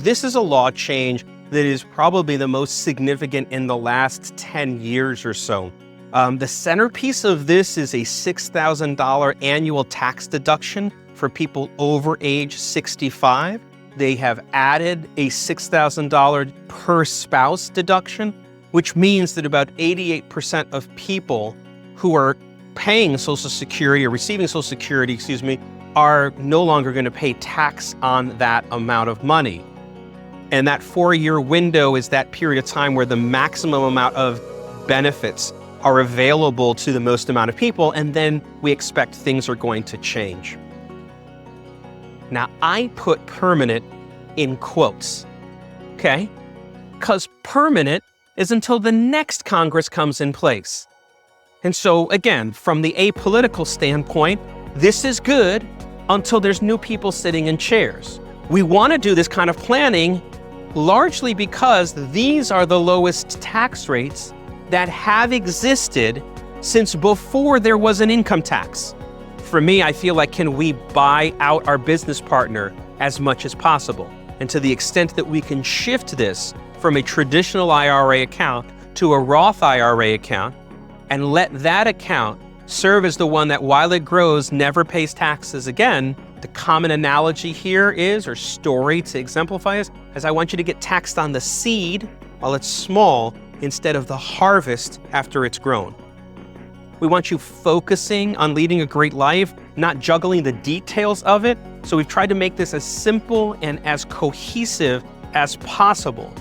This is a law change that is probably the most significant in the last 10 years or so. The centerpiece of this is a $6,000 annual tax deduction for people over age 65. They have added a $6,000 per spouse deduction, which means that about 88% of people who are paying Social Security or receiving Social Security, are no longer going to pay tax on that amount of money. And that 4-year window is that period of time where the maximum amount of benefits are available to the most amount of people, and then we expect things are going to change. Now, I put permanent in quotes, okay? Because permanent is until the next Congress comes in place. And so, again, from the apolitical standpoint, this is good until there's new people sitting in chairs. We want to do this kind of planning largely because these are the lowest tax rates that have existed since before there was an income tax. For me, I feel like, can we buy out our business partner as much as possible? And to the extent that we can shift this from a traditional IRA account to a Roth IRA account and let that account serve as the one that, while it grows, never pays taxes again. The common analogy here is, or story to exemplify this, is I want you to get taxed on the seed while it's small instead of the harvest after it's grown. We want you focusing on leading a great life, not juggling the details of it. So we've tried to make this as simple and as cohesive as possible.